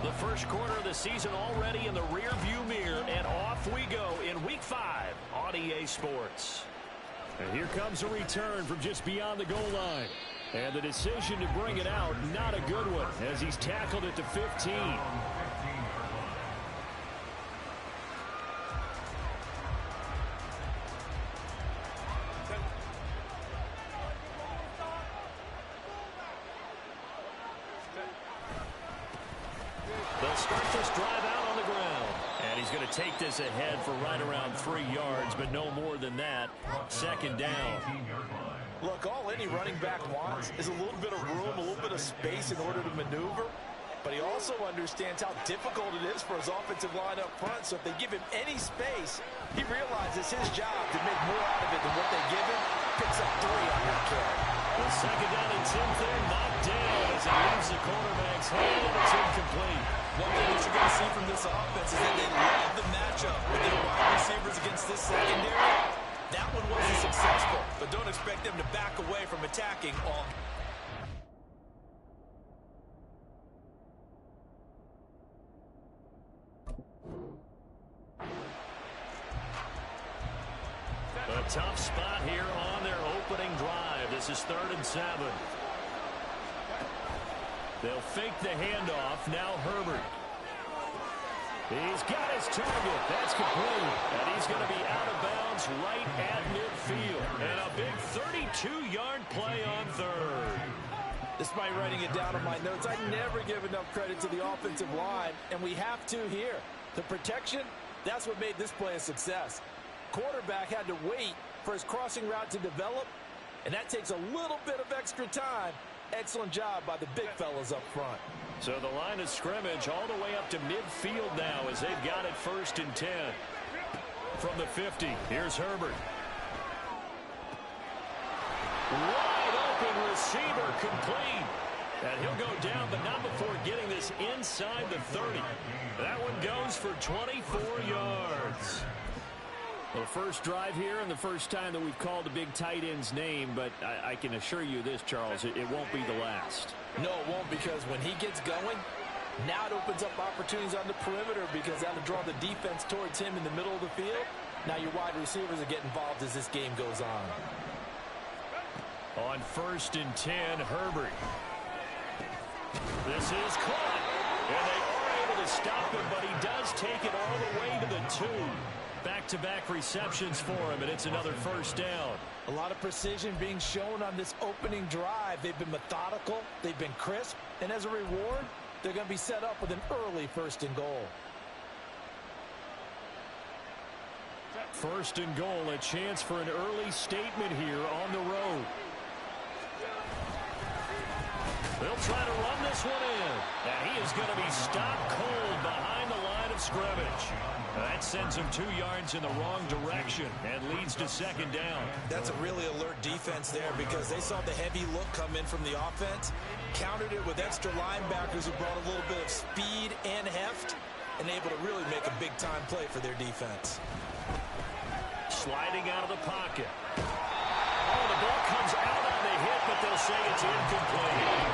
The first quarter of the season already in the rearview mirror, and off we go in Week 5 on EA Sports. And here comes a return from just beyond the goal line. And the decision to bring it out, not a good one, as he's tackled it to 15. They'll start this drive out on the ground. And he's going to take this ahead for right around 3 yards, but no more than that. Second down. Look, all any running back wants is a little bit of room, a little bit of space in order to maneuver. But he also understands how difficult it is for his offensive line up front. So if they give him any space, he realizes his job to make more out of it than what they give him. Picks up 3 on that carry. The second down and 10 there, knocked down as it leaves the cornerback's hand, and it's incomplete. One thing that you're going to see from this offense is that they love the matchup with their wide receivers against this secondary. That one wasn't successful, but don't expect them to back away from attacking all. A tough spot here on their opening drive. This is 3rd and 7. They'll fake the handoff. Now Herbert. He's got his target. That's complete. And he's going to be out of bounds right at midfield. And a big 32-yard play on 3rd. Despite writing it down on my notes, I never give enough credit to the offensive line, and we have to here. The protection, that's what made this play a success. Quarterback had to wait for his crossing route to develop, and that takes a little bit of extra time. Excellent job by the big fellas up front. So the line of scrimmage all the way up to midfield now as they've got it 1st and 10. From the 50, here's Herbert. Wide open receiver complete. And he'll go down, but not before getting this inside the 30. That one goes for 24 yards. Well, the first drive here and the first time that we've called the big tight end's name, but I can assure you this, Charles, it won't be the last. No, it won't, because when he gets going, now it opens up opportunities on the perimeter because that'll draw the defense towards him in the middle of the field. Now your wide receivers are getting involved as this game goes on. On 1st and 10, Herbert. This is caught, and they are able to stop him, but he does take it all the way to the 2. Back-to-back receptions for him, and it's another 1st down. A lot of precision being shown on this opening drive. They've been methodical, they've been crisp, and as a reward, they're going to be set up with an early 1st and goal. 1st and goal, a chance for an early statement here on the road. They'll try to run this one in, and he is going to be stopped cold behind the line of scrimmage. That sends him 2 yards in the wrong direction and leads to 2nd down. That's a really alert defense there because they saw the heavy look come in from the offense, countered it with extra linebackers who brought a little bit of speed and heft, and able to really make a big-time play for their defense. Sliding out of the pocket. Oh, the ball comes out on the hit, but they'll say it's incomplete.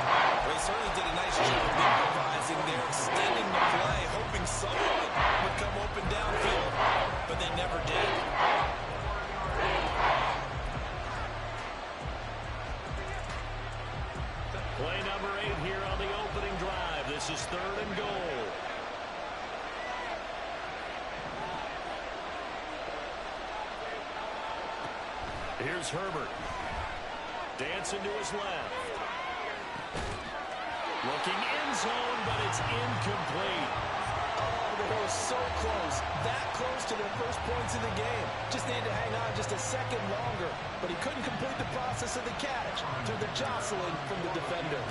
They certainly did a nice job of improvising there, extending the play, hoping someone would come open downfield, but they never did. Play number 8 here on the opening drive. This is 3rd and goal. Here's Herbert. Dancing to his left. Looking end zone, but it's incomplete. Oh, they were so close. That close to their first points in the game. Just needed to hang on just a second longer. But he couldn't complete the process of the catch through the jostling from the defender.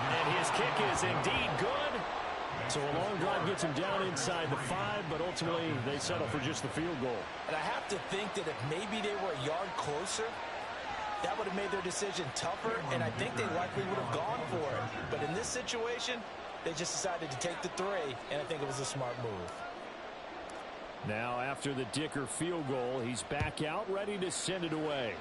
And his kick is indeed good. So a long drive gets him down inside the 5, but ultimately they settle for just the field goal. And I have to think that if maybe they were a yard closer, that would have made their decision tougher, and I think they likely would have gone for it. But in this situation, they just decided to take the 3, and I think it was a smart move. Now after the Dicker field goal, he's back out ready to send it away.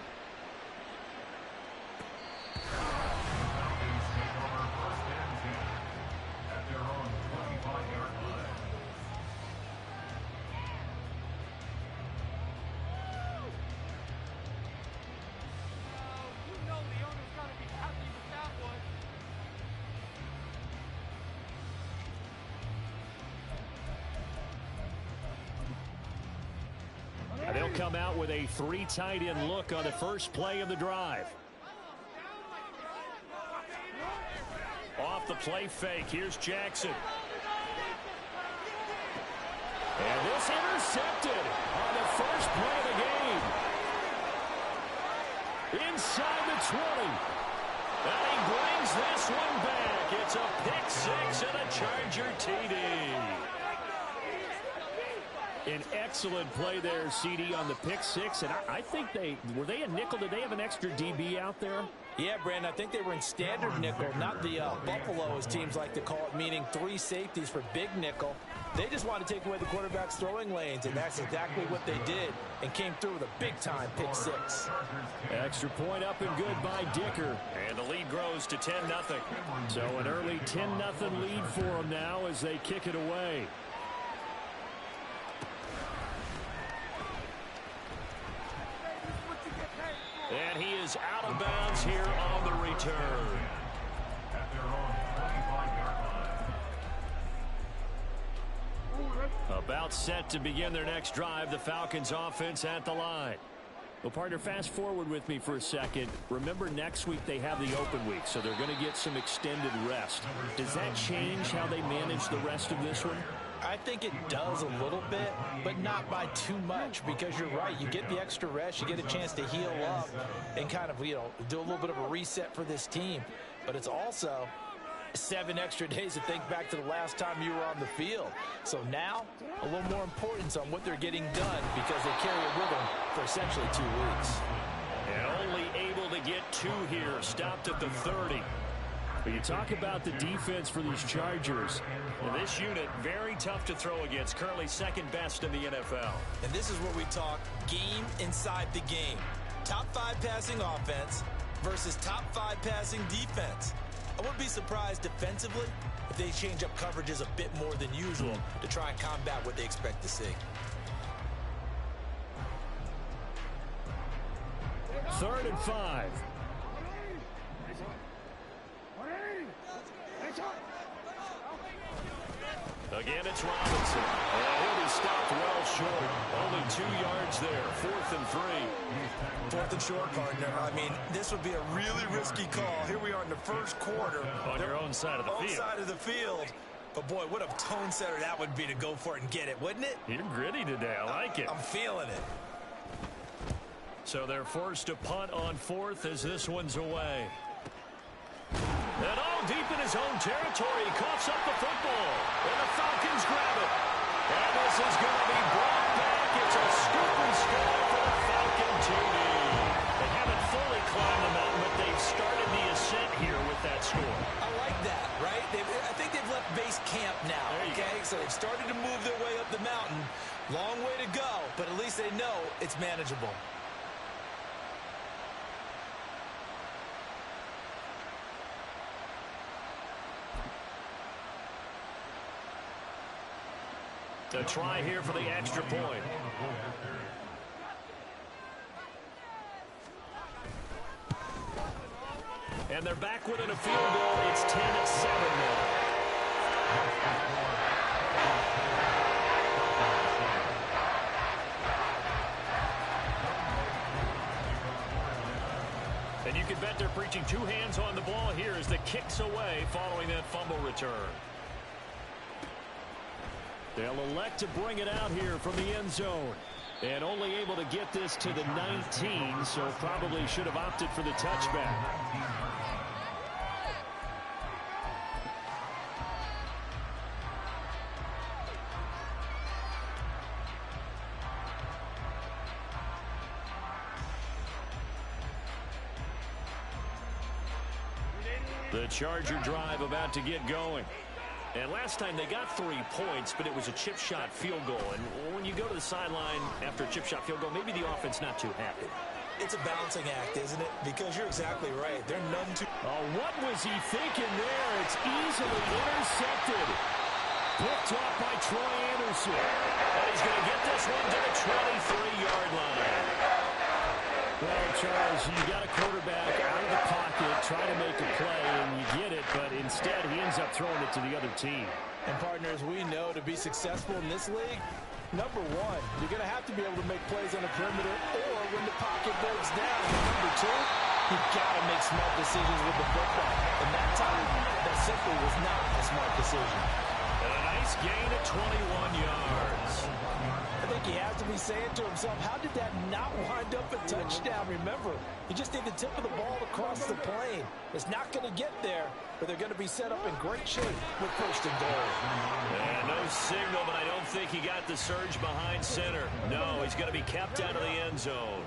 They'll come out with a 3 tight end look on the first play of the drive. Off the play fake, here's Jackson. And this intercepted on the first play of the game. Inside the 20. And he brings this one back. It's a pick 6 and a Charger TD. An excellent play there, CD, on the pick 6. And I think were they a nickel? Did they have an extra DB out there? Yeah, Brandon, I think they were in standard nickel, not the Buffalo, as teams like to call it, meaning 3 safeties for big nickel. They just wanted to take away the quarterback's throwing lanes, and that's exactly what they did, and came through with a big-time pick 6. Extra point up and good by Dicker. And the lead grows to 10-0. So an early 10-0 lead for them now as they kick it away. And he is out of bounds here on the return. About set to begin their next drive, the Falcons offense at the line. Well, partner, fast forward with me for a second. Remember, next week they have the open week, so they're going to get some extended rest. Does that change how they manage the rest of this one? I think it does a little bit, but not by too much, because you're right. You get the extra rest, you get a chance to heal up and kind of, do a little bit of a reset for this team. But it's also 7 extra days to think back to the last time you were on the field. So now, a little more importance on what they're getting done, because they carry it with them for essentially 2 weeks. And only able to get 2 here, stopped at the 30. But you talk about the defense for these Chargers. Well, this unit, very tough to throw against, currently second best in the NFL. And this is where we talk game inside the game. Top 5 passing offense versus top 5 passing defense. I wouldn't be surprised defensively if they change up coverages a bit more than usual to try and combat what they expect to see. 3rd and 5. Again, it's Robinson. And he'll be stopped well short. Only 2 yards there. 4th and 3. 4th and short, partner. I mean, this would be a really risky call. Here we are in the first quarter. On your own side of the field. Side of the field. But, boy, what a tone setter that would be to go for it and get it, wouldn't it? You're gritty today. I like it. I'm feeling it. So they're forced to punt on 4th as this one's away. And all deep in his own territory, he coughs up the football. And the Falcons grab it. And this is going to be brought back. It's a scoop and score for the Falcon TD. They haven't fully climbed the mountain, but they've started the ascent here with that score. I like that, right? I think they've left base camp now, okay? So they've started to move their way up the mountain. Long way to go, but at least they know it's manageable. A try here for the extra point. And they're back within a field goal. It's 10-7 now. And you can bet they're preaching 2 hands on the ball here as the kick's away following that fumble return. They'll elect to bring it out here from the end zone. And only able to get this to the 19, so probably should have opted for the touchback. The Charger drive about to get going. And last time they got 3 points, but it was a chip shot field goal. And when you go to the sideline after a chip shot field goal, maybe the offense not too happy. It's a balancing act, isn't it? Because you're exactly right. They're none too... Oh, what was he thinking there? It's easily intercepted. Picked off by Troy Anderson. And he's going to get this one to the 23-yard line. Well, Charles, you got a quarterback out of the pocket, try to make a play, and you get it, but instead he ends up throwing it to the other team. And partners, we know to be successful in this league, Number one, you're going to have to be able to make plays on the perimeter or when the pocket breaks down. Number two, you've got to make smart decisions with the football. And that time, that simply was not a smart decision. And a nice gain of 21 yards. I think he has to be saying to himself, how did that not wind up a touchdown? Remember, you just need the tip of the ball across the plane. It's not going to get there, but they're going to be set up in great shape with first and goal. And no signal, but I don't think he got the surge behind center. No, he's going to be kept out of the end zone.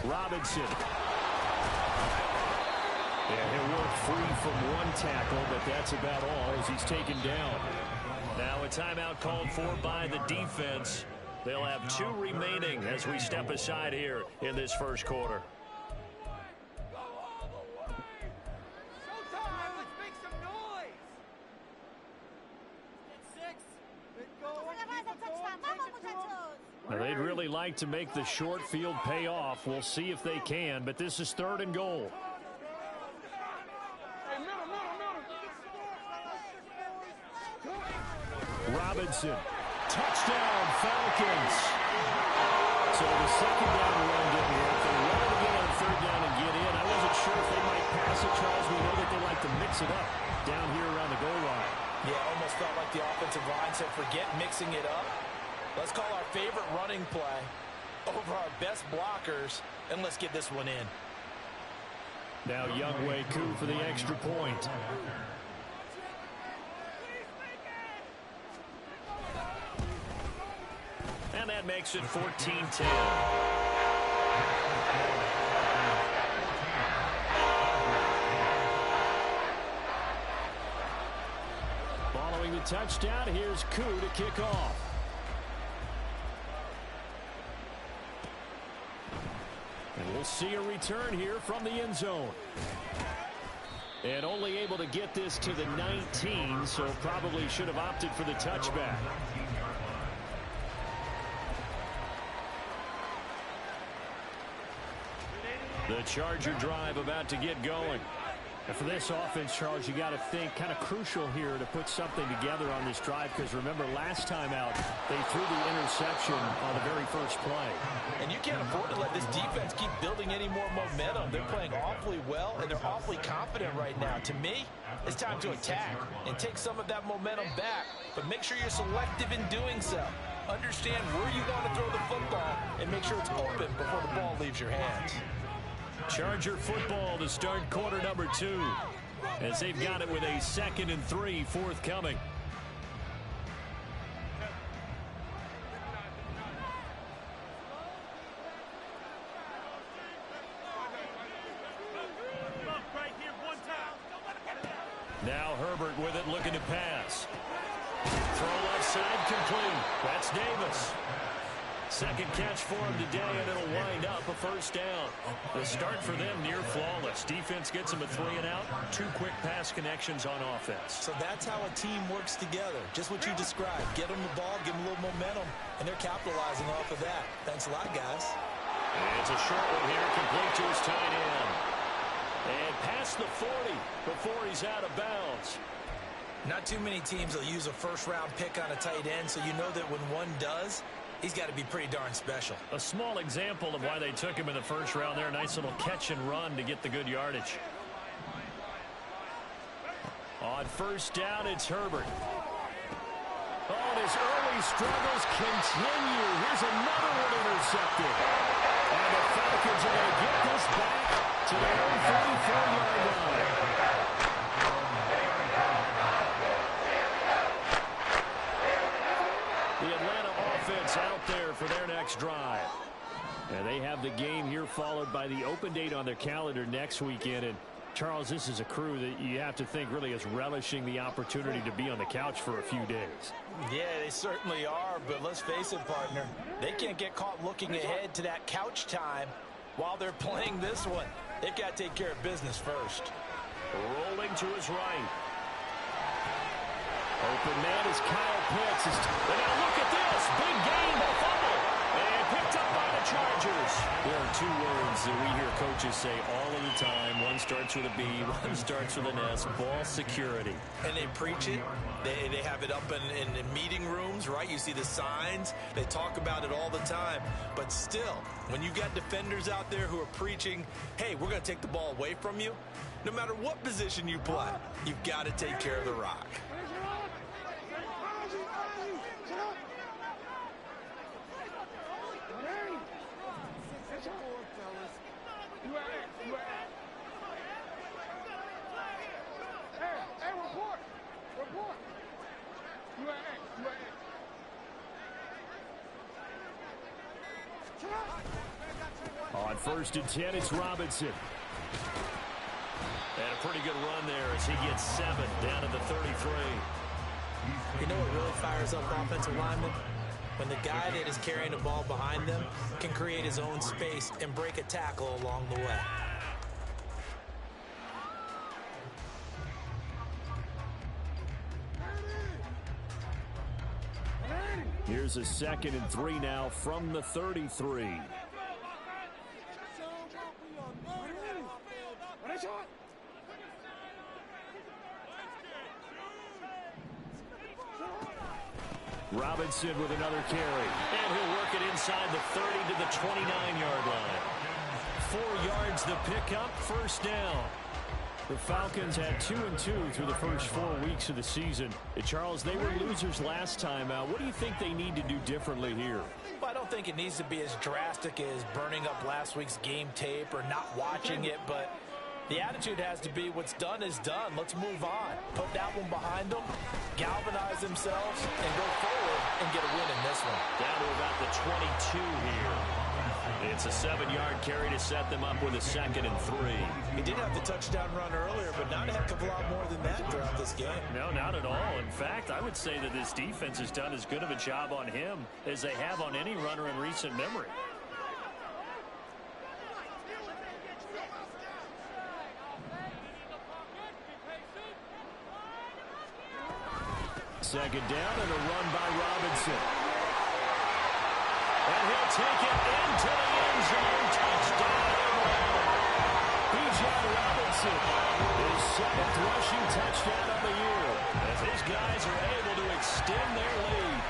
Robinson. And he'll work free from one tackle, but that's about all as he's taken down. Now a timeout called for by the defense. They'll have 2 remaining as we step aside here in this first quarter. Now, they'd really like to make the short field pay off. We'll see if they can, but this is 3rd and goal. Robinson. Touchdown, Falcons. So the second down run didn't work. They wanted to get on 3rd down and get in. I wasn't sure if they might pass it, Charles. We know that they like to mix it up down here around the goal line. Yeah, almost felt like the offensive line said, forget mixing it up. Let's call our favorite running play over our best blockers, and let's get this one in. Now Younghoe Koo for the extra point. And that makes it 14-10. Following the touchdown, here's Koo to kick off. And we'll see a return here from the end zone. And only able to get this to the 19, so probably should have opted for the touchback. The Charger drive about to get going. And for this offense, Charles, you got to think kind of crucial here to put something together on this drive, because remember last time out they threw the interception on the very first play. And you can't afford to let this defense keep building any more momentum. They're playing awfully well, and they're awfully confident right now. To me, it's time to attack and take some of that momentum back, but make sure you're selective in doing so. Understand where you want to throw the football and make sure it's open before the ball leaves your hands. Charger football to start quarter number 2, as they've got it with a 2nd and 3 forthcoming. Now Herbert with it, looking to pass. Throw left side, complete. That's Davis. Second catch for him today, and it'll wind up a first down. The start for them near flawless. Defense gets them a 3 and out. 2 quick pass connections on offense. So that's how a team works together. Just what you described. Get them the ball, give them a little momentum, and they're capitalizing off of that. Thanks a lot, guys. And it's a short one here, complete to his tight end. And past the 40 before he's out of bounds. Not too many teams will use a first-round pick on a tight end, so you know that when one does, he's got to be pretty darn special. A small example of why they took him in the first round there. Nice little catch and run to get the good yardage. On first down, it's Herbert. Oh, and his early struggles continue. Here's another one intercepted. And the Falcons are going to get this back to their own 44-yard line. The Atlanta offense out there for their next drive. And they have the game here followed by the open date on their calendar next weekend. And Charles, this is a crew that you have to think really is relishing the opportunity to be on the couch for a few days. Yeah, they certainly are, but let's face it, partner. They can't get caught looking ahead to that couch time while they're playing this one. They've got to take care of business first. Rolling to his right. Open man is Kyle Pitts. And now look at this. Big gain, but a fumble. And picked up by the Chargers. There are two words that we hear coaches say all of the time. One starts with a B, one starts with an S. Ball security. And they preach it. They have it up in meeting rooms, right? You see the signs. They talk about it all the time. But still, when you got defenders out there who are preaching, hey, we're going to take the ball away from you, no matter what position you play, you've got to take care of the rock. On 1st and 10, it's Robinson. And a pretty good run there as he gets 7 down to the 33. You know what really fires up offensive linemen? When the guy that is carrying the ball behind them can create his own space and break a tackle along the way. Here's a 2nd and 3 now from the 33. Robinson with another carry. And he'll work it inside the 30 to the 29-yard line. 4 yards the pickup, 1st down. The Falcons had 2-2 through the first 4 weeks of the season. Charles, they were losers last time out. What do you think they need to do differently here? Well, I don't think it needs to be as drastic as burning up last week's game tape or not watching it, but the attitude has to be what's done is done. Let's move on. Put that one behind them, galvanize themselves, and go forward and get a win in this one. Down to about the 22 here. It's a 7-yard carry to set them up with a 2nd and 3. He did have the touchdown run earlier, but not a heck of a lot more than that throughout this game. No, not at all. In fact, I would say that this defense has done as good of a job on him as they have on any runner in recent memory. Second down and a run by Robinson. And he'll take it into the end zone. Touchdown, Atlanta. Bijan Robinson, his 7th rushing touchdown of the year, as his guys are able to extend their lead.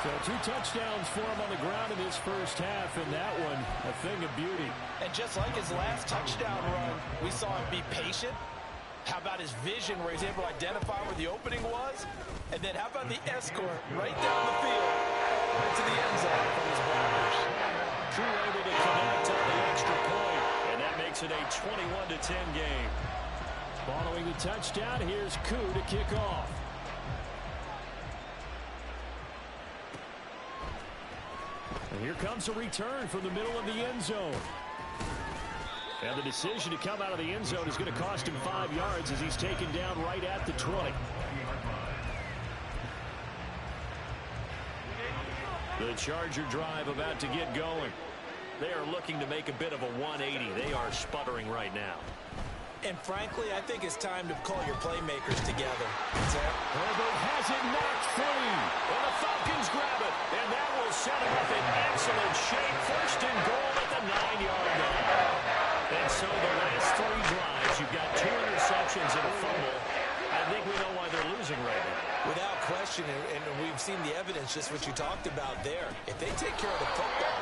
So 2 touchdowns for him on the ground in this first half, and that one a thing of beauty. And just like his last touchdown run, we saw him be patient. How about his vision where he's able to identify where the opening was? And then how about the escort right down the field right to the end zone from his blockers? Crew able to connect on the extra point, and that makes it a 21-10 game. Following the touchdown, here's Koo to kick off. And here comes a return from the middle of the end zone. And the decision to come out of the end zone is going to cost him 5 yards as he's taken down right at the 20. The Charger drive about to get going. They are looking to make a bit of a 180. They are sputtering right now. And frankly, I think it's time to call your playmakers together. Herbert has it knocked free. And the Falcons grab it. And that will set him up in excellent shape. 1st and goal at the 9-yard line. And so the last 3 drives, you've got 2 interceptions and a fumble. I think we know why they're losing right now. Without question, and we've seen the evidence, just what you talked about there. If they take care of the football,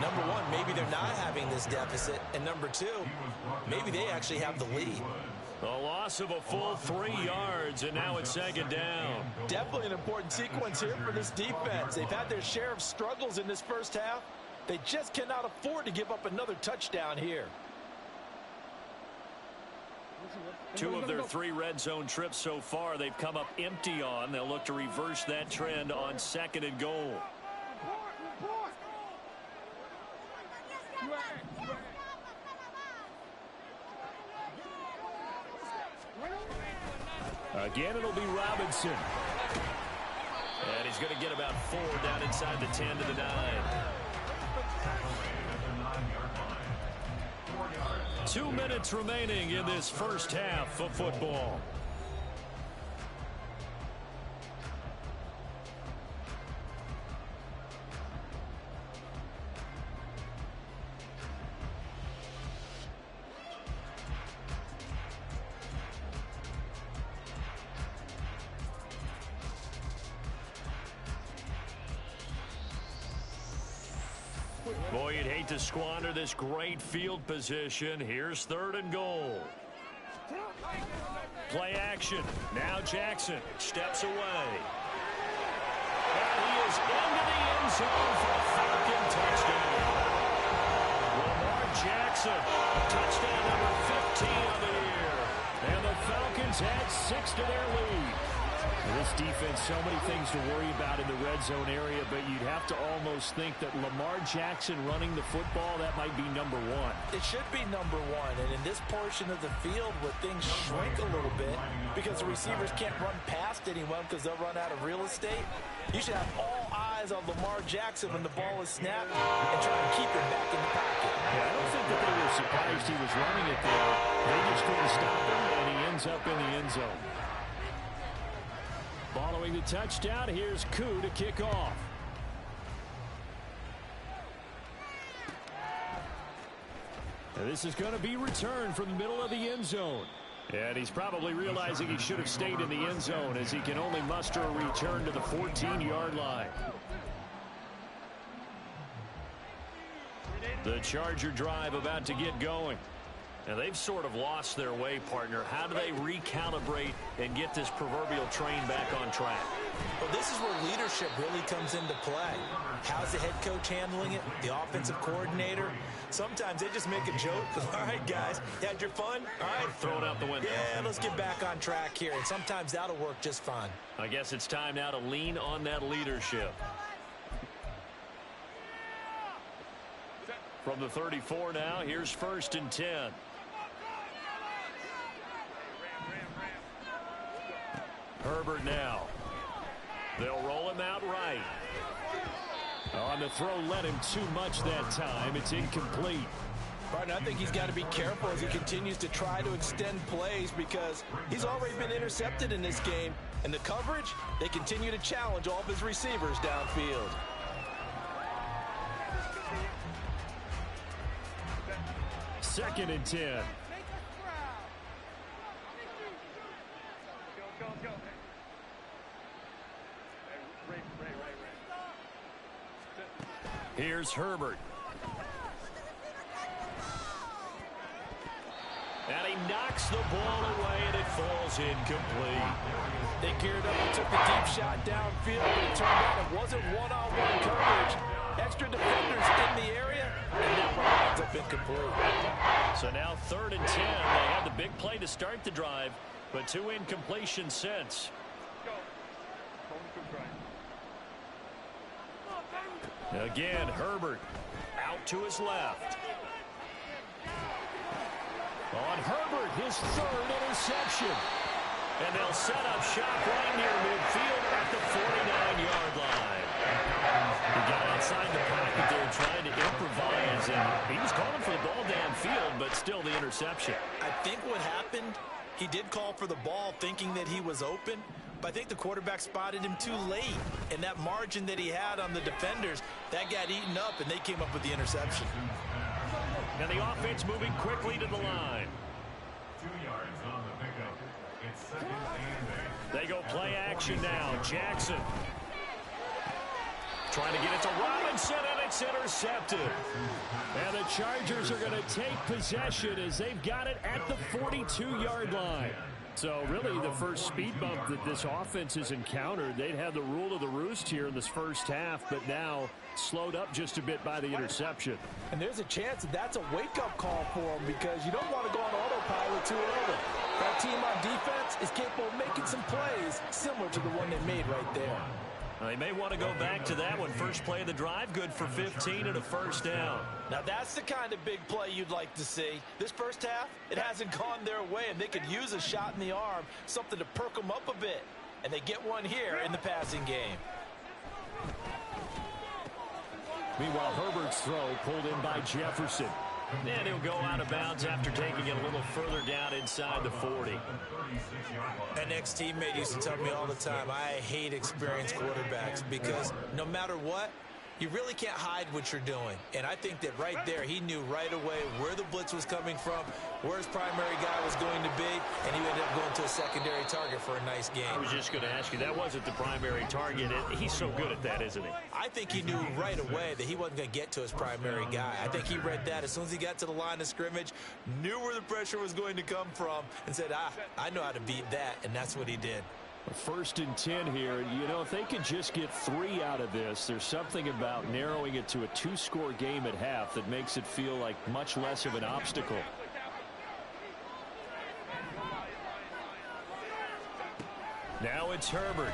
number one, maybe they're not having this deficit. And number 2, maybe they actually have the lead. A loss of a full 3 yards, and now it's 2nd down. Definitely an important sequence here for this defense. They've had their share of struggles in this first half. They just cannot afford to give up another touchdown here. 2 of their 3 red zone trips so far they've come up empty on. They'll look to reverse that trend on 2nd and goal. Again, it'll be Robinson. And he's going to get about 4 down inside the 10 to the 9. 2 minutes remaining in this first half of football. Boy, you'd hate to squander this great field position. Here's 3rd and goal. Play action. Now Jackson steps away. And he is into the end zone for a Falcon touchdown. Lamar Jackson, touchdown number 15 of the year. And the Falcons add 6 to their lead. This defense, so many things to worry about in the red zone area, but you'd have to almost think that Lamar Jackson running the football, that might be number 1. It should be number 1, and in this portion of the field where things shrink a little bit because the receivers can't run past anyone because they'll run out of real estate, you should have all eyes on Lamar Jackson when the ball is snapped and try to keep him back in the pocket. Yeah, I don't think that they were surprised he was running it there. They just couldn't stop him, and he ends up in the end zone. Following the touchdown, here's Koo to kick off. And this is going to be returned from the middle of the end zone. And he's probably realizing he should have stayed in the end zone as he can only muster a return to the 14-yard line. The Charger drive about to get going. Now, they've sort of lost their way, partner. How do they recalibrate and get this proverbial train back on track? Well, this is where leadership really comes into play. How's the head coach handling it? The offensive coordinator? Sometimes they just make a joke. All right, guys, you had your fun? All right. Throw it out the window. Yeah, let's get back on track here. And sometimes that'll work just fine. I guess it's time now to lean on that leadership. From the 34 now, here's 1st and 10. Herbert now. They'll roll him out right. On the throw, led him too much that time. It's incomplete. Partner, I think he's got to be careful as he continues to try to extend plays because he's already been intercepted in this game. And the coverage, they continue to challenge all of his receivers downfield. Second and 10. Here's Herbert. And he knocks the ball away, and it falls incomplete. They geared up and took the deep shot downfield, but it turned out it wasn't one-on-one coverage. Extra defenders in the area, and that one winds up incomplete. So now 3rd and 10. They had the big play to start the drive, but 2 incompletions since. Again, Herbert out to his left. On Herbert, his 3rd interception. And they'll set up shop right near midfield at the 49-yard line. He got outside the pocket there trying to improvise, and he was calling for the ball downfield, but still the interception. I think what happened, he did call for the ball thinking that he was open, but I think the quarterback spotted him too late. And that margin that he had on the defenders, that got eaten up, and they came up with the interception. And the offense moving quickly to the line. 2 yards on the pickup. It's 2nd and 8. They go play action now. Jackson trying to get it to Robinson, and it's intercepted. And the Chargers are going to take possession as they've got it at the 42-yard line. So really the first speed bump that this offense has encountered, they'd had the rule of the roost here in this first half, but now slowed up just a bit by the interception. And there's a chance that that's a wake-up call for them because you don't want to go on autopilot too early. That team on defense is capable of making some plays similar to the one they made right there. They may want to go back to that one. First play of the drive, good for 15 and a first down. Now that's the kind of big play you'd like to see. This first half, it hasn't gone their way, and they could use a shot in the arm, something to perk them up a bit. And they get one here in the passing game. Meanwhile, Herbert's throw pulled in by Jefferson. And he'll go out of bounds after taking it a little further down inside the 40. An ex-teammate used to tell me all the time, I hate experienced quarterbacks because no matter what, You really can't hide what you're doing. And I think that right there, he knew right away where the blitz was coming from, where his primary guy was going to be, and he ended up going to a secondary target for a nice game. I was just going to ask you, that wasn't the primary target. He's so good at that, isn't he? I think he knew right away that he wasn't going to get to his primary guy. I think he read that as soon as he got to the line of scrimmage, knew where the pressure was going to come from, and said, I know how to beat that, and that's what he did. 1st and 10 here. You know, if they could just get 3 out of this, there's something about narrowing it to a 2-score game at half that makes it feel like much less of an obstacle. Now it's Herbert.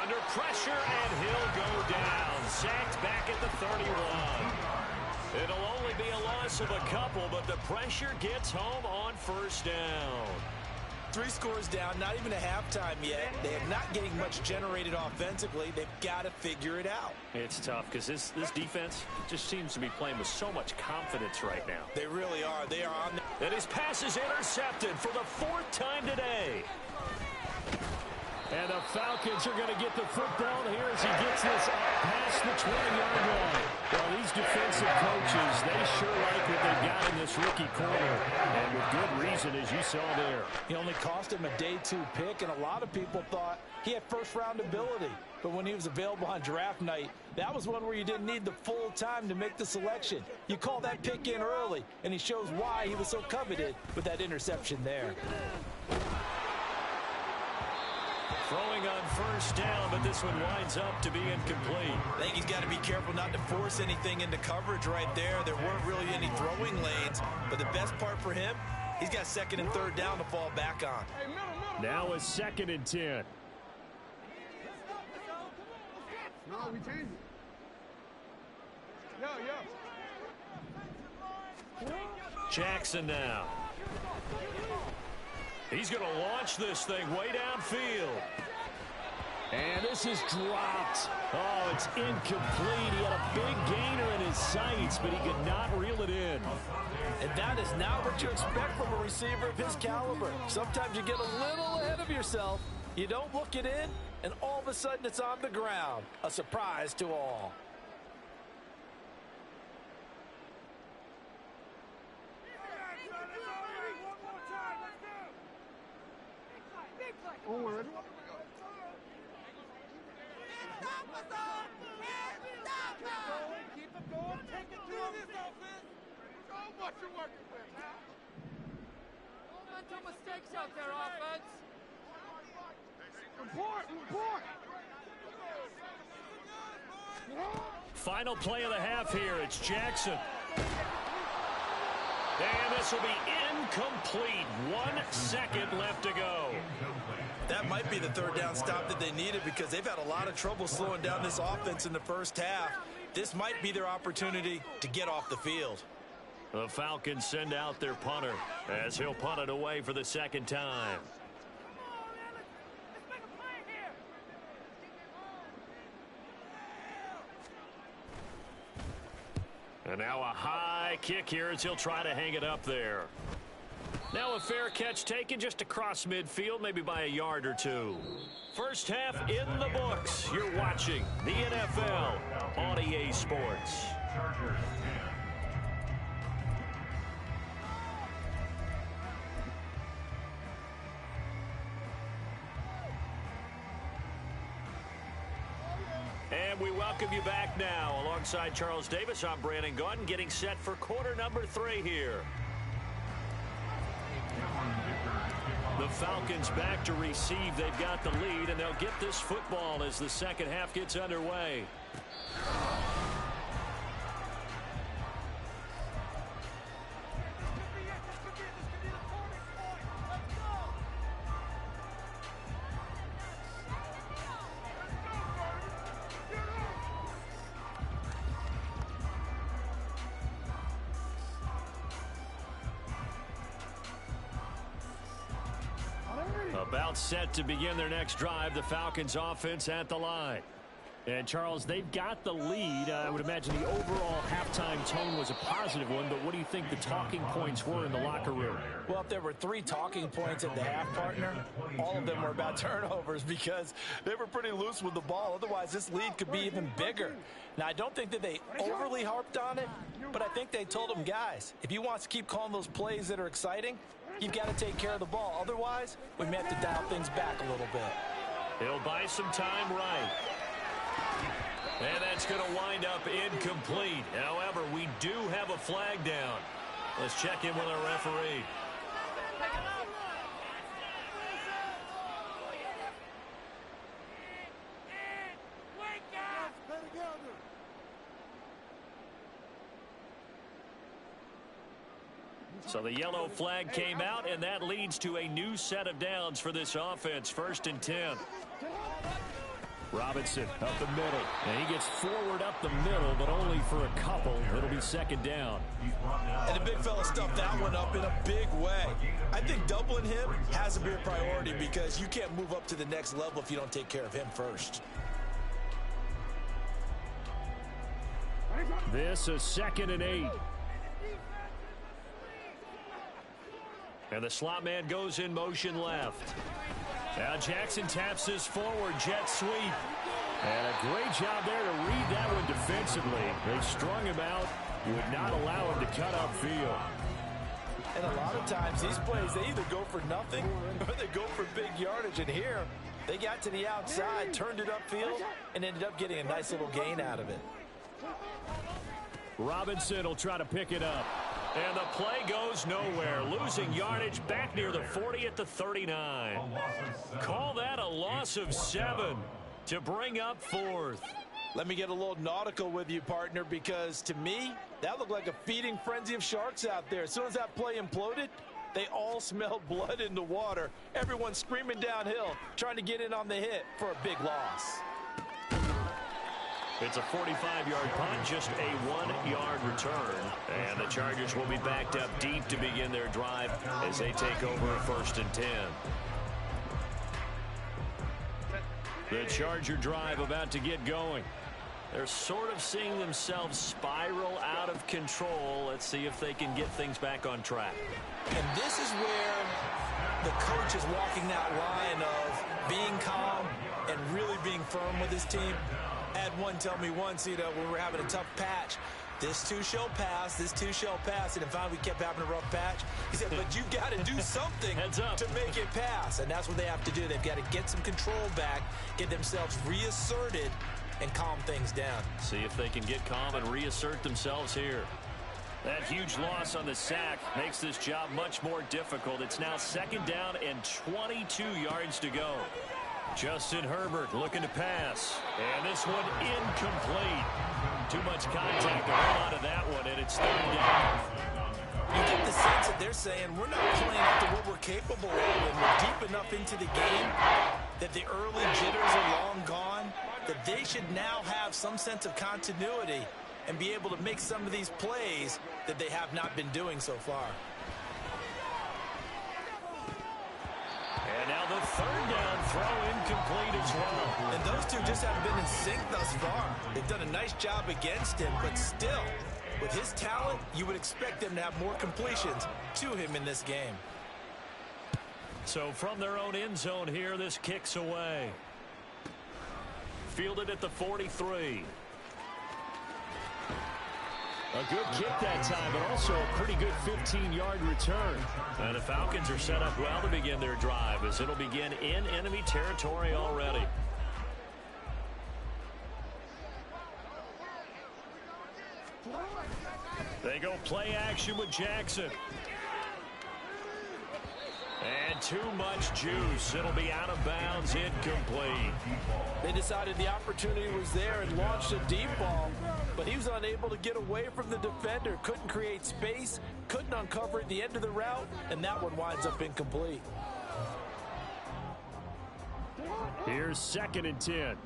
Under pressure, and he'll go down. Sacked back at the 31. It'll only be a loss of a couple, but the pressure gets home on 1st down. 3 scores down, not even a halftime yet. They are not getting much generated offensively. They've got to figure it out. It's tough because this defense just seems to be playing with so much confidence right now. They really are. They are on the... And his pass is intercepted for the 4th time today. And the Falcons are going to get the football here as he gets this up past the 20-yard line. Well, these defensive coaches, they sure like what they've got in this rookie corner. And with good reason, as you saw there. He only cost him a day 2 pick, and a lot of people thought he had first-round ability. But when he was available on draft night, that was one where you didn't need the full time to make the selection. You call that pick in early, and he shows why he was so coveted with that interception there. Throwing on 1st down, but this one winds up to be incomplete. I think he's got to be careful not to force anything into coverage right there. There weren't really any throwing lanes, but the best part for him, he's got 2nd and 3rd down to fall back on. Now it's 2nd and 10. No, we changed it. Jackson now. He's going to launch this thing way downfield. And this is dropped. Oh, it's incomplete. He had a big gainer in his sights, but he could not reel it in. And that is not what you expect from a receiver of his caliber. Sometimes you get a little ahead of yourself. You don't look it in, and all of a sudden it's on the ground. A surprise to all. Oh, we're ready? Keep it going. Take it to this offense. So much you're working with, man. Don't make no mistakes out there, offense. Report. Final play of the half here. It's Jackson. And this will be incomplete. 1 second left to go. That might be the 3rd down stop that they needed because they've had a lot of trouble slowing down this offense in the 1st half. This might be their opportunity to get off the field. The Falcons send out their punter as he'll punt it away for the 2nd time. And now a high kick here as he'll try to hang it up there. Now a fair catch taken just across midfield, maybe by a yard or 2. 1st half in the books. You're watching the NFL on EA Sports. Chargers 10. And we welcome you back now. Alongside Charles Davis, I'm Brandon Gaudin, getting set for quarter number 3 here. The Falcons back to receive. They've got the lead, and they'll get this football as the 2nd half gets underway. About set to begin their next drive. The Falcons offense at the line. And, Charles, they've got the lead. I would imagine the overall halftime tone was a positive one, but what do you think the talking points were in the locker room? Well, if there were 3 talking points at the half, partner, all of them were about turnovers because they were pretty loose with the ball. Otherwise, this lead could be even bigger. Now, I don't think that they overly harped on it, but I think they told them, guys, if you want to keep calling those plays that are exciting, you've got to take care of the ball. Otherwise, we may have to dial things back a little bit. He'll buy some time right. And that's going to wind up incomplete. However, we do have a flag down. Let's check in with our referee. So the yellow flag came out, and that leads to a new set of downs for this offense. 1st and 10. Robinson up the middle. And he gets forward up the middle, but only for a couple. It'll be 2nd down. And the big fella stuffed that one up in a big way. I think doubling him has to be a priority because you can't move up to the next level if you don't take care of him first. This is 2nd and 8. And the slot man goes in motion left. Now Jackson taps this forward jet sweep. And a great job there to read that one defensively. They strung him out, would not allow him to cut upfield. And a lot of times these plays, they either go for nothing or they go for big yardage. And here, they got to the outside, turned it upfield, and ended up getting a nice little gain out of it. Robinson will try to pick it up. And the play goes nowhere. Losing yardage back near the 40 at the 39. Call that a loss of 7 to bring up 4th. Let me get a little nautical with you, partner, because to me, that looked like a feeding frenzy of sharks out there. As soon as that play imploded, they all smelled blood in the water. Everyone screaming downhill, trying to get in on the hit for a big loss. It's a 45-yard punt, just a 1-yard return. And the Chargers will be backed up deep to begin their drive as they take over 1st and 10. The Charger drive about to get going. They're sort of seeing themselves spiral out of control. Let's see if they can get things back on track. And this is where the coach is walking that line of being calm and really being firm with his team. I had one tell me once, when we were having a tough patch, this too shall pass, this too shall pass. And finally we kept having a rough patch. He said, but you got to do something to make it pass. And that's what they have to do. They've got to get some control back, get themselves reasserted, and calm things down. See if they can get calm and reassert themselves here. That huge loss on the sack makes this job much more difficult. It's now 2nd down and 22 yards to go. Justin Herbert looking to pass. And this one incomplete. Too much contact to hold on to that one, and it's 3rd down. You get the sense that they're saying we're not playing up to what we're capable of, and we're deep enough into the game that the early jitters are long gone, that they should now have some sense of continuity and be able to make some of these plays that they have not been doing so far. And now the 3rd down throw incomplete as well. And those two just haven't been in sync thus far. They've done a nice job against him, but still, with his talent, you would expect them to have more completions to him in this game. So from their own end zone here, this kicks away. Fielded at the 43. A good kick that time, but also a pretty good 15-yard return. And the Falcons are set up well to begin their drive as it'll begin in enemy territory already. They go play action with Jackson. And too much juice. It'll be out of bounds, incomplete. They decided the opportunity was there and launched a deep ball, but he was unable to get away from the defender. Couldn't create space, couldn't uncover at the end of the route, and that one winds up incomplete. Here's 2nd and 10.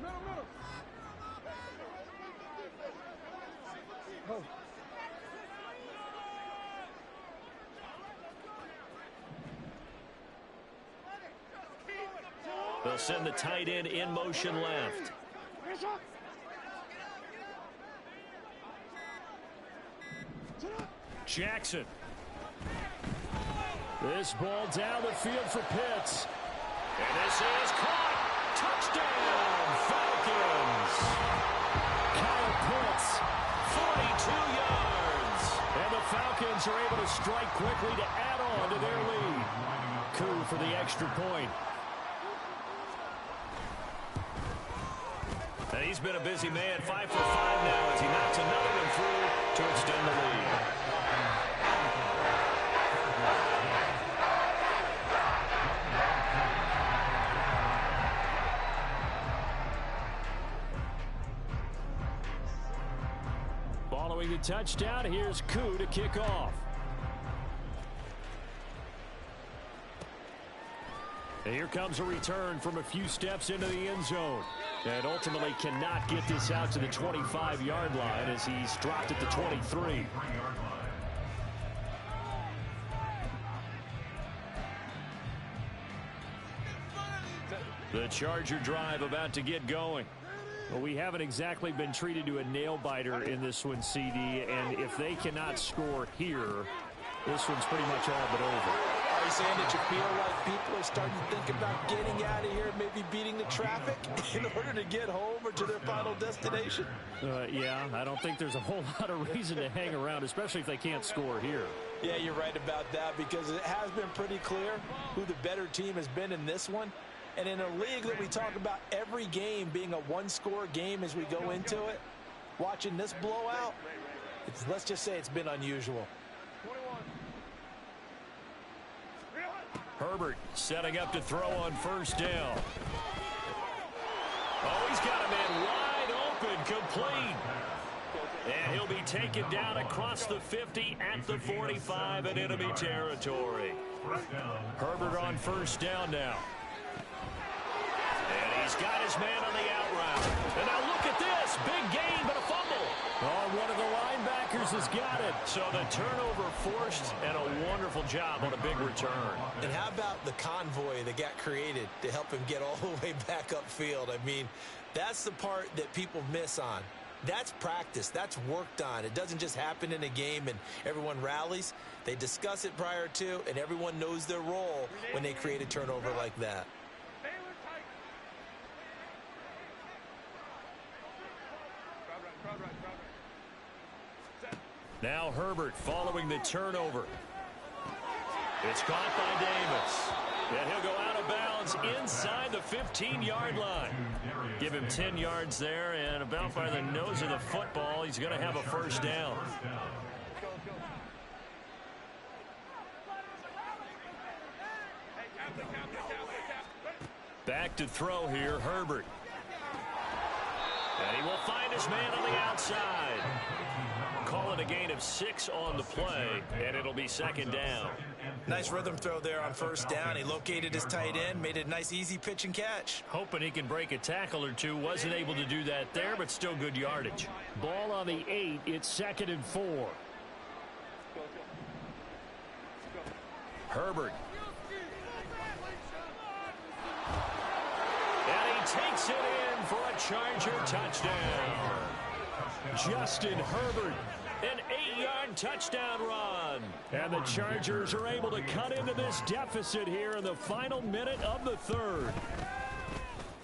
They'll send the tight end in motion left. Jackson. This ball down the field for Pitts. And this is caught. Touchdown, Falcons. Kyle Pitts. 42 yards. And the Falcons are able to strike quickly to add on to their lead. Koo for the extra point. And he's been a busy man, 5 for 5 now as he knocks another one through to extend the lead. Following the touchdown, here's Koo to kick off. And here comes a return from a few steps into the end zone. And ultimately cannot get this out to the 25-yard line as he's dropped at the 23. The Charger drive about to get going. Well, we haven't exactly been treated to a nail-biter in this one, CD, and if they cannot score here, this one's pretty much all but over. Are you saying that you feel like people are starting to think about getting out of here and maybe beating the traffic in order to get home or to their final destination? Yeah, I don't think there's a whole lot of reason to hang around, especially if they can't score here. Yeah, you're right about that because it has been pretty clear who the better team has been in this one. And in a league that we talk about every game being a one-score game as we go into it, watching this blowout, let's just say it's been unusual. Herbert setting up to throw on first down. Oh, he's got a man wide open, complete. And he'll be taken down across the 50 at the 45 in enemy territory. Herbert on first down now. And he's got his man on the out route. And now look at this. Big gain, but a fumble. Oh, one of the linebackers has got it. So the turnover forced and a wonderful job on a big return. And how about the convoy that got created to help him get all the way back upfield? I mean, that's the part that people miss on. That's practice. That's worked on. It doesn't just happen in a game and everyone rallies. They discuss it prior to, and everyone knows their role when they create a turnover like that. Now Herbert following the turnover. It's caught by Davis. And he'll go out of bounds inside the 15-yard line. Give him 10 yards there, and about by the nose of the football, he's going to have a first down. Back to throw here, Herbert. And he will find his man on the outside. Call it a gain of 6 on the play, and it'll be second down. Nice rhythm throw there on first down. He located his tight end, made it a nice easy pitch and catch. Hoping he can break a tackle or two. Wasn't able to do that there, but still good yardage. Ball on the 8. It's 2nd and 4. Herbert. And he takes it in for a Charger touchdown. Justin Herbert. An 8-yard touchdown run. And the Chargers are able to cut into this deficit here in the final minute of the third.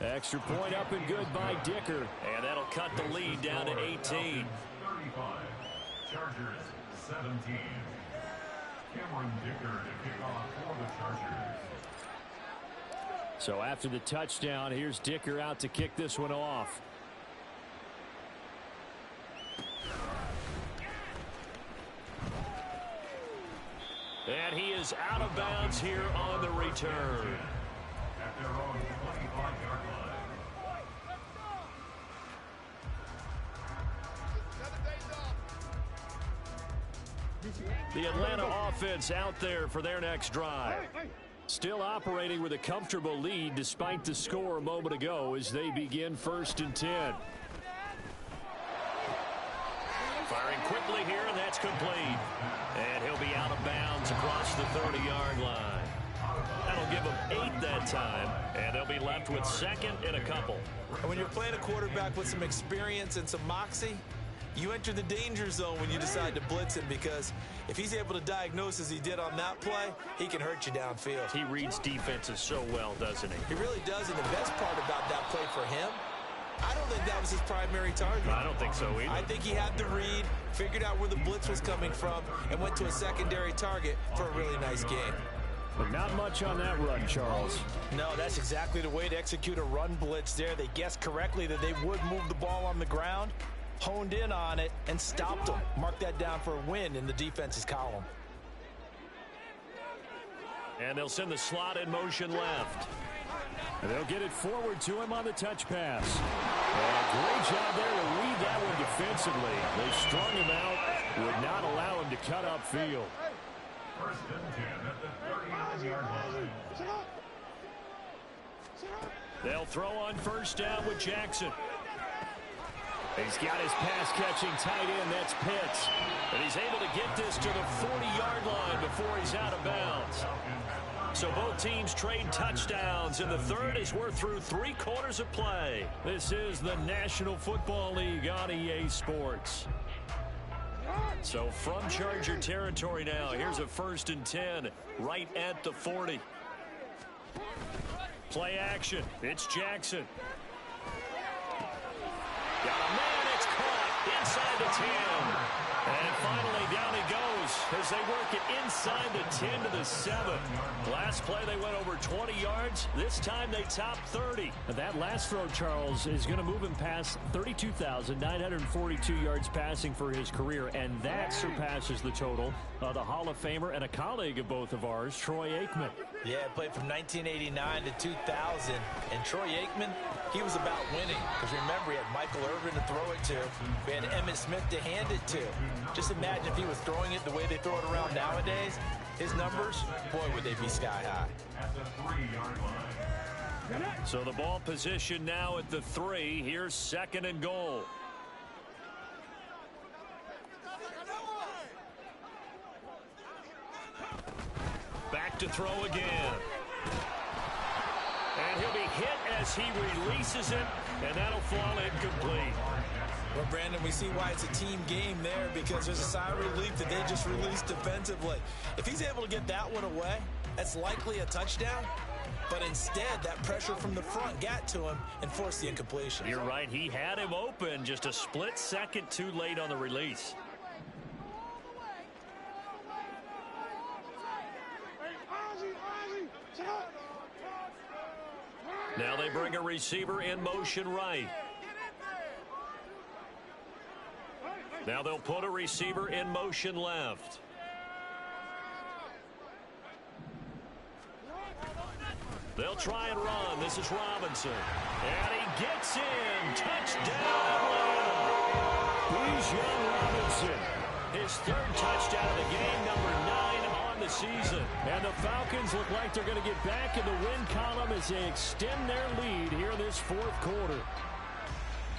Extra point up and good by Dicker. And that'll cut the lead down to 18. 35. Chargers 17. Cameron Dicker to kick off for the Chargers. So after the touchdown, here's Dicker out to kick this one off. And he is out of bounds here on the return. At their own 25-yard line. The Atlanta offense out there for their next drive. Still operating with a comfortable lead despite the score a moment ago as they begin 1st and 10. Firing quickly here, and that's complete. And he'll be out of bounds across the 30-yard line. That'll give them 8 that time, and they'll be left with 2nd and a couple. And when you're playing a quarterback with some experience and some moxie, you enter the danger zone when you decide to blitz him, because if he's able to diagnose as he did on that play, he can hurt you downfield. He reads defenses so well, doesn't he? He really does, and the best part about that play for him, I don't think that was his primary target. I don't think so either. I think he had the read, figured out where the blitz was coming from, and went to a secondary target for a really nice game. But not much on that run, Charles. No, that's exactly the way to execute a run blitz there. They guessed correctly that they would move the ball on the ground, honed in on it, and stopped them. Mark that down for a win in the defense's column. And they'll send the slot in motion left. And they'll get it forward to him on the touch pass. And a great job there to read that one defensively. They strung him out, would not allow him to cut upfield. First and 10 at the 39-yard line. They'll throw on first down with Jackson. He's got his pass-catching tight end, that's Pitts. And he's able to get this to the 40-yard line before he's out of bounds. So both teams trade touchdowns in the third as we're through 3 quarters of play. This is the National Football League on EA Sports. So from Charger territory now, here's a 1st and 10 right at the 40. Play action. It's Jackson. Got a man. It's caught inside the 10. And finally down he goes as they work it inside the 10 to the 7. Last play they went over 20 yards. This time they topped 30. That last throw, Charles, is going to move him past 32,942 yards passing for his career, and that surpasses the total of the Hall of Famer and a colleague of both of ours, Troy Aikman. Yeah, played from 1989 to 2000, and Troy Aikman, he was about winning. Because remember, he had Michael Irvin to throw it to. We had Emmitt Smith to hand it to. Just imagine if he was throwing it the way they throw it around nowadays. His numbers, boy, would they be sky high. At the 3-yard line. So the ball position now at the 3. Here's 2nd and goal. Back to throw again. And he'll be hit as he releases it, and that'll fall incomplete. Well, Brandon, we see why it's a team game there, because there's a sigh of relief that they just released defensively. If he's able to get that one away, that's likely a touchdown. But instead, that pressure from the front got to him and forced the incompletion. You're right. He had him open, just a split second too late on the release. Now they bring a receiver in motion right. Now they'll put a receiver in motion left. They'll try and run. This is Robinson. And he gets in. Touchdown. Bijan Robinson. His 3rd touchdown of the game, number 9 on the season. And the Falcons look like they're going to get back in the win column as they extend their lead here this 4th quarter.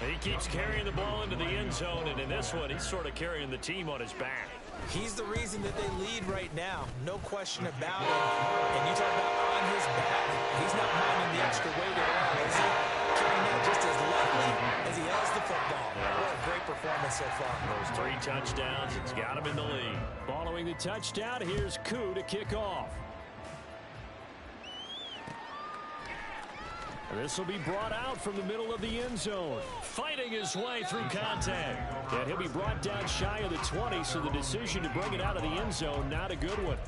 He keeps carrying the ball into the end zone, and in this one, he's sort of carrying the team on his back. He's the reason that they lead right now. No question about it. And you talk about on his back. He's not minding the extra weight at all, is he? Carrying that just as lightly as he has the football. What a great performance so far. Those 3 touchdowns, it's got him in the lead. Following the touchdown, here's Koo to kick off. This will be brought out from the middle of the end zone. Fighting his way through contact. And he'll be brought down shy of the 20, so the decision to bring it out of the end zone, not a good one.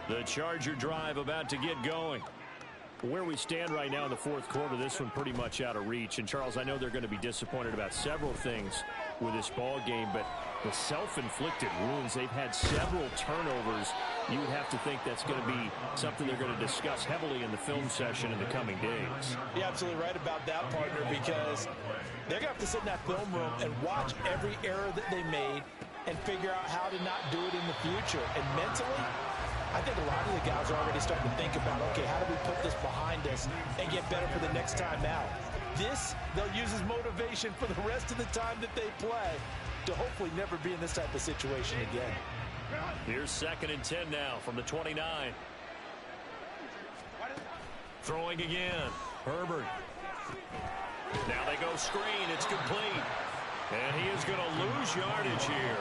The Charger drive about to get going. Where we stand right now in the 4th quarter, this one pretty much out of reach. And, Charles, I know they're going to be disappointed about several things with this ball game, but the self-inflicted wounds, they've had several turnovers. You would have to think that's going to be something they're going to discuss heavily in the film session in the coming days. You're absolutely right about that, partner, because they're going to have to sit in that film room and watch every error that they made and figure out how to not do it in the future. And mentally, I think a lot of the guys are already starting to think about, okay, how do we put this behind us and get better for the next time out? This, they'll use as motivation for the rest of the time that they play to hopefully never be in this type of situation again. Here's 2nd and 10 now from the 29. Throwing again. Herbert. Now they go screen. It's complete. And he is going to lose yardage here.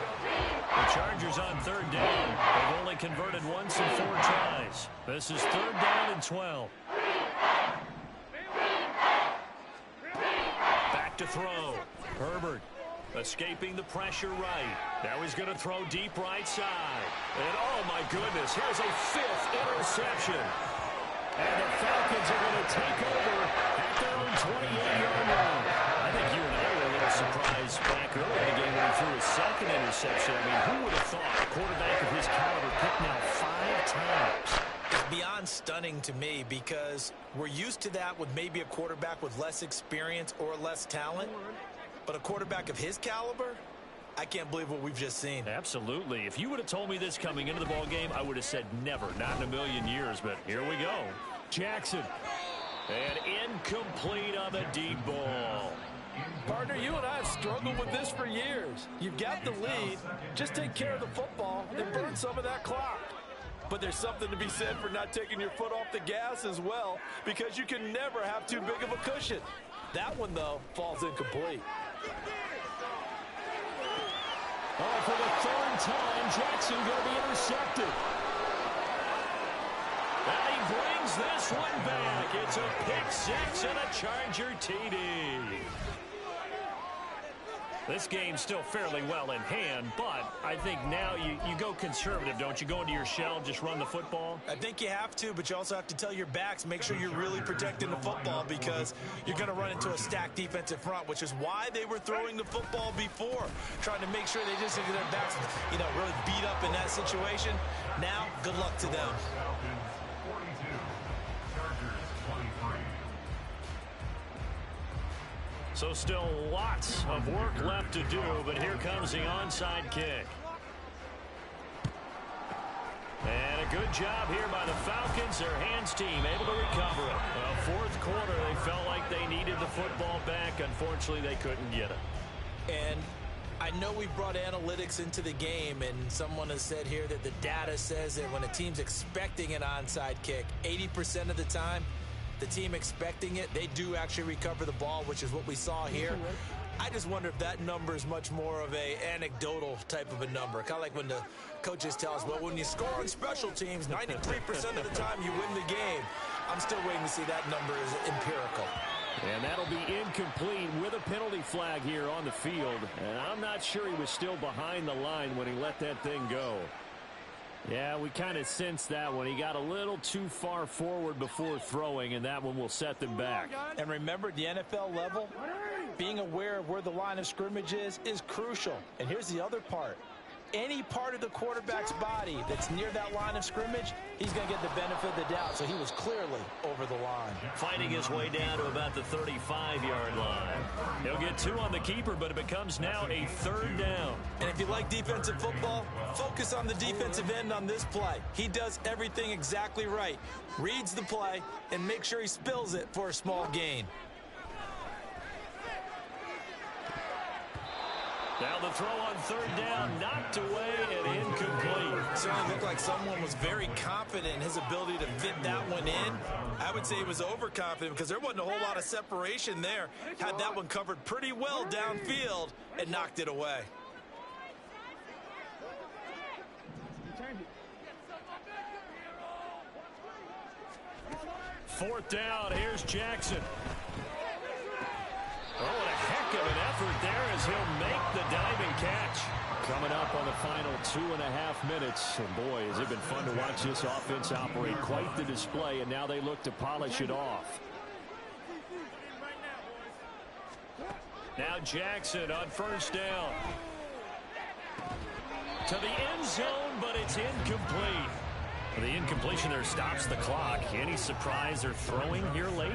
The Chargers on third down. They've only converted once in 4 tries. This is third down and 12. Back to throw. Herbert escaping the pressure right. Now he's going to throw deep right side. And oh my goodness, here's a 5th interception. And the Falcons are going to take over at their own 28-yard line. I think you and I were a little surprised back early in the game when he threw his 2nd interception. I mean, who would have thought a quarterback of his caliber picked now 5 times? It's beyond stunning to me because we're used to that with maybe a quarterback with less experience or less talent. But a quarterback of his caliber, I can't believe what we've just seen. Absolutely. If you would have told me this coming into the ball game, I would have said never, not in a million years. But here we go. Jackson. And incomplete on the deep ball. Partner, you and I have struggled with this for years. You've got the lead. Just take care of the football and burn some of that clock. But there's something to be said for not taking your foot off the gas as well, because you can never have too big of a cushion. That one, though, falls incomplete. Oh, for the 3rd time, Jackson going to be intercepted. And he brings this one back. It's a pick 6 and a Charger TD. This game's still fairly well in hand, but I think now you go conservative, don't you? Go into your shell, just run the football? I think you have to, but you also have to tell your backs, make sure you're really protecting the football because you're going to run into a stacked defensive front, which is why they were throwing the football before, trying to make sure they just get their backs, really beat up in that situation. Now, good luck to them. Falcons 42, Chargers 23. So still lots of work left to do, but here comes the onside kick. And a good job here by the Falcons. Their hands team able to recover it. Well, 4th quarter, they felt like they needed the football back. Unfortunately, they couldn't get it. And I know we brought analytics into the game, and someone has said here that the data says that when a team's expecting an onside kick, 80% of the time, the team expecting it, they do actually recover the ball, which is what we saw here. I just wonder if that number is much more of a anecdotal type of a number. Kind of like when the coaches tell us, well, when you score on special teams, 93% of the time you win the game. I'm still waiting to see that number is empirical. And that'll be incomplete with a penalty flag here on the field. And I'm not sure he was still behind the line when he let that thing go. Yeah, we kind of sensed that one. He got a little too far forward before throwing, and that one will set them back. And remember, at the NFL level, being aware of where the line of scrimmage is crucial. And here's the other part. Any part of the quarterback's body that's near that line of scrimmage, he's going to get the benefit of the doubt. So he was clearly over the line. Fighting his way down to about the 35-yard line. He'll get 2 on the keeper, but it becomes now a 3rd down. And if you like defensive football, focus on the defensive end on this play. He does everything exactly right. Reads the play and makes sure he spills it for a small gain. Now the throw on 3rd down, knocked away and incomplete. Certainly looked like someone was very confident in his ability to fit that one in. I would say he was overconfident because there wasn't a whole lot of separation there. Had that one covered pretty well downfield and knocked it away. Fourth down, here's Jackson. Oh, and a heck of an effort there as he'll make the diving catch. Coming up on the final 2.5 minutes. And boy, has it been fun to watch this offense operate. Quite the display, and now they look to polish it off. Now Jackson on 1st down. To the end zone, but it's incomplete. The incompletion there stops the clock. Any surprise they're throwing here late?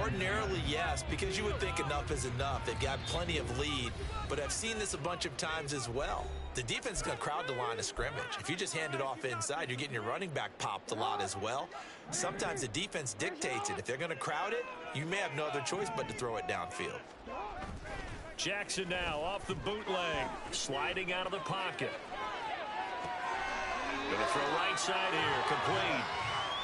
Ordinarily, yes, because you would think enough is enough. They've got plenty of lead, but I've seen this a bunch of times as well. The defense is going to crowd the line of scrimmage. If you just hand it off inside, you're getting your running back popped a lot as well. Sometimes the defense dictates it. If they're going to crowd it, you may have no other choice but to throw it downfield. Jackson now off the bootleg, sliding out of the pocket. Going to throw right side here, complete.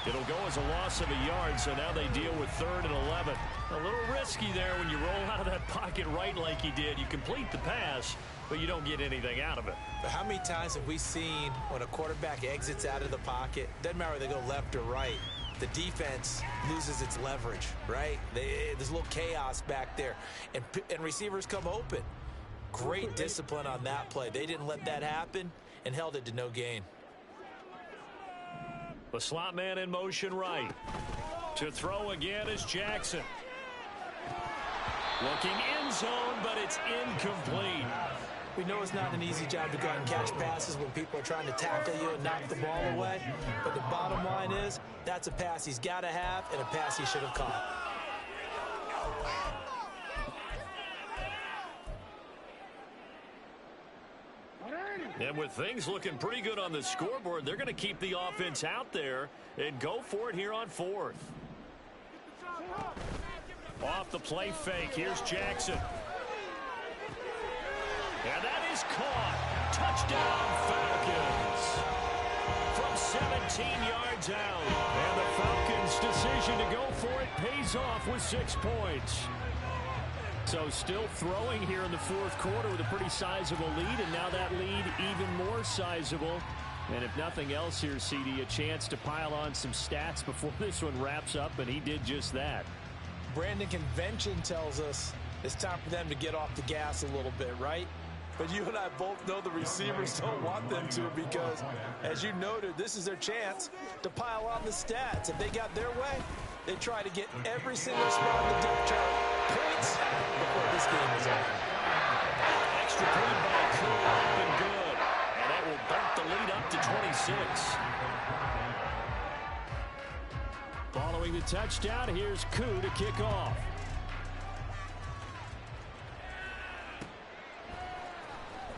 It'll go as a loss of a yard, so now they deal with 3rd and 11. A little risky there when you roll out of that pocket right like he did. You complete the pass, but you don't get anything out of it. But how many times have we seen when a quarterback exits out of the pocket, doesn't matter whether they go left or right, the defense loses its leverage, right? There's a little chaos back there, and receivers come open. Great discipline on that play. They didn't let that happen and held it to no gain. The slot man in motion right. To throw again is Jackson. Looking end zone, but it's incomplete. We know it's not an easy job to go out and catch passes when people are trying to tackle you and knock the ball away. But the bottom line is, that's a pass he's got to have and a pass he should have caught. And with things looking pretty good on the scoreboard, they're going to keep the offense out there and go for it here on 4th. Off the play fake, here's Jackson. And that is caught. Touchdown, Falcons. From 17 yards out. And the Falcons' decision to go for it pays off with 6 points. So still throwing here in the 4th quarter with a pretty sizable lead, and now that lead even more sizable. And if nothing else here, CD, a chance to pile on some stats before this one wraps up, and he did just that. Brandon, convention tells us it's time for them to get off the gas a little bit, right? But you and I both know the receivers don't want them to, because, as you noted, this is their chance to pile on the stats. If they got their way, they try to get every single spot on the depth chart points before this game is over. Extra point by Koo, up and good. And that will bump the lead up to 26. Following the touchdown, here's Koo to kick off.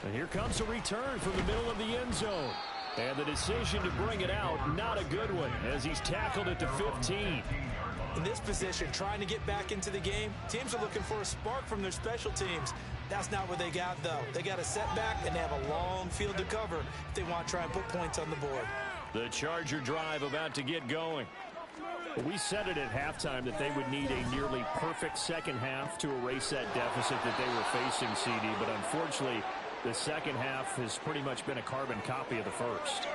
And here comes a return from the middle of the end zone. And the decision to bring it out, not a good one, as he's tackled it to 15. In this position, trying to get back into the game, teams are looking for a spark from their special teams. That's not what they got, though. They got a setback, and they have a long field to cover if they want to try and put points on the board. The Charger drive about to get going. We said it at halftime that they would need a nearly perfect second half to erase that deficit that they were facing, CD, but unfortunately, the second half has pretty much been a carbon copy of the first.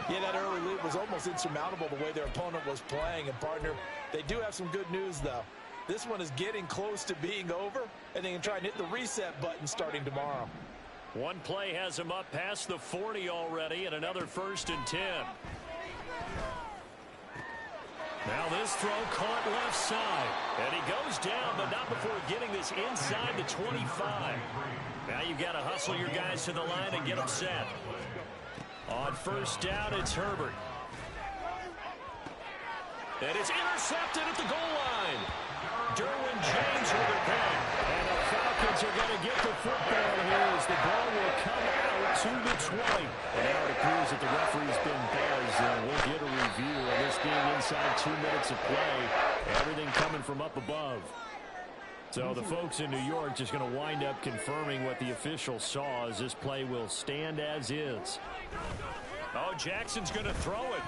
Yeah, that early lead was almost insurmountable the way their opponent was playing. And, partner, they do have some good news, though. This one is getting close to being over, and they can try and hit the reset button starting tomorrow. One play has them up past the 40 already, and another 1st and 10. Now this throw caught left side. And he goes down, but not before getting this inside the 25. Now you've got to hustle your guys to the line and get them set. On 1st down, it's Herbert. And it's intercepted at the goal line. Derwin James with a pick. And the Falcons are going to get the football here as the ball will come out to the 20. And now it appears that the referee's been buzzed. And we'll get a review of this game inside 2 minutes of play. Everything coming from up above. So the folks in New York just going to wind up confirming what the official saw, as this play will stand as is. Oh, Jackson's going to throw it.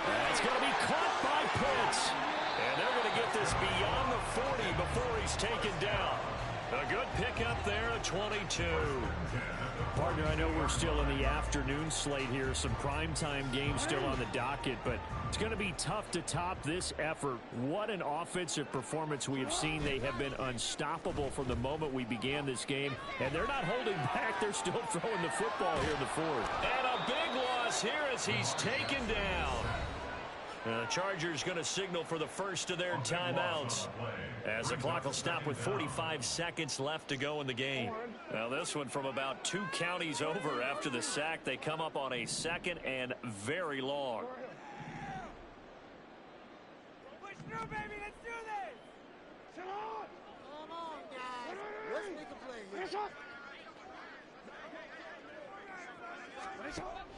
That's going to be caught by Pitts. And they're going to get this beyond the 40 before he's taken down. A good pickup there at 22. Partner, I know we're still in the afternoon slate here. Some primetime games still on the docket, but it's going to be tough to top this effort. What an offensive performance we have seen. They have been unstoppable from the moment we began this game, and they're not holding back. They're still throwing the football here in the 4th. And a big loss here as he's taken down. The Chargers going to signal for the first of their timeouts, as the clock will stop with 45 seconds left to go in the game. Now this one from about 2 counties over after the sack. They come up on a 2nd and very long. Push through, baby. Let's do this. Come on, guys. Let's make a play.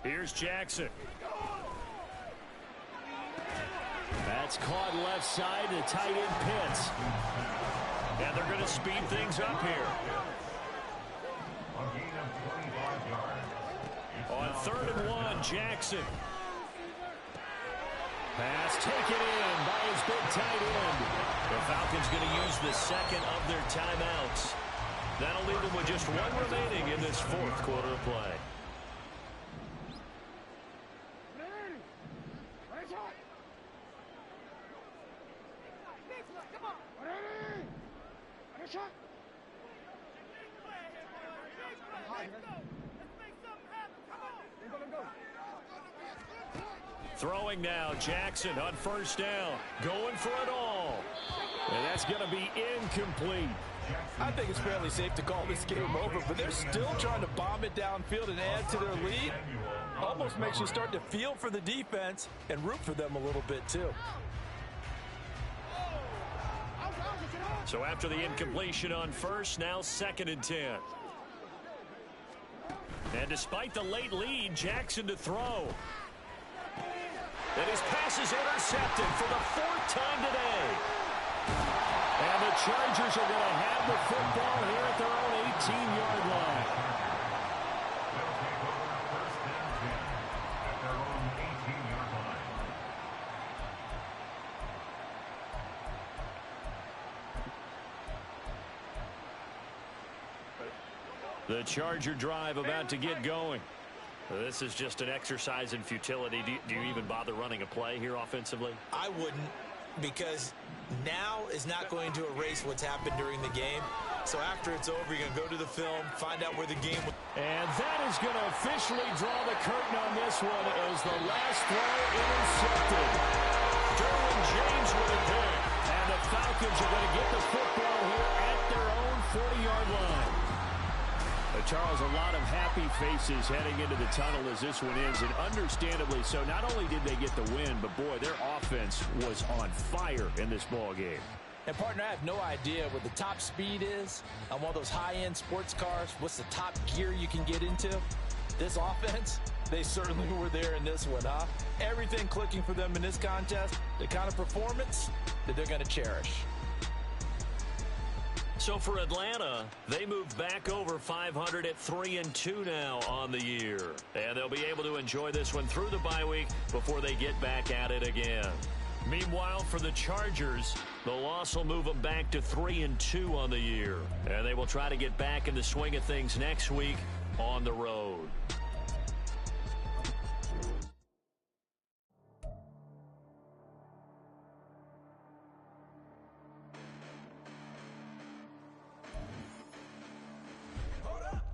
Here's Jackson. That's caught left side, the tight end Pitts. And they're going to speed things up here. On 3rd and 1, Jackson. Pass taken in by his big tight end. The Falcons going to use the second of their timeouts. That'll leave them with just one remaining in this fourth quarter of play. Throwing now, Jackson on first down, going for it all. And that's going to be incomplete. I think it's fairly safe to call this game over, but they're still trying to bomb it downfield and add to their lead. Almost makes you start to feel for the defense and root for them a little bit too. So after the incompletion on first, now 2nd and 10. And despite the late lead, Jackson to throw. And his pass is intercepted for the 4th time today. And the Chargers are going to have the football here at their own 18-yard line. They'll take over 1st and 10 at their own 18-yard line. The Charger drive about to get going. This is just an exercise in futility. Do you even bother running a play here offensively? I wouldn't, because now is not going to erase what's happened during the game. So after it's over, you're going to go to the film, find out where the game was. And that is going to officially draw the curtain on this one as the last throw intercepted. Derwin James with a pick. And the Falcons are going to get the football here at their own 40-yard line. Charles, a lot of happy faces heading into the tunnel as this one ends, and understandably so. Not only did they get the win, but boy, their offense was on fire in this ball game. And partner, I have no idea what the top speed is on one of those high-end sports cars. What's the top gear you can get into? This offense, they certainly were there in this one, huh? Everything clicking for them in this contest, the kind of performance that they're going to cherish. So for Atlanta, they moved back over 500 at 3-2 now on the year. And they'll be able to enjoy this one through the bye week before they get back at it again. Meanwhile, for the Chargers, the loss will move them back to 3-2 on the year. And they will try to get back in the swing of things next week on the road.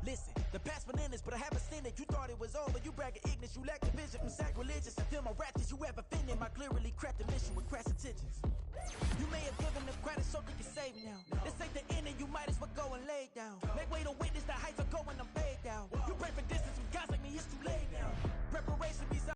Listen, the past bananas, but I haven't seen it. You thought it was over, you bragging ignorance, you lack the vision from sacrilegious. I feel my ratchets, you ever offended my clearly crafted mission with crass intentions. You may have given them credit so they can save now. This ain't the end and you might as well go and lay down. Make way to witness the heights are going, I'm paid down. You pray for distance with guys like me, it's too late.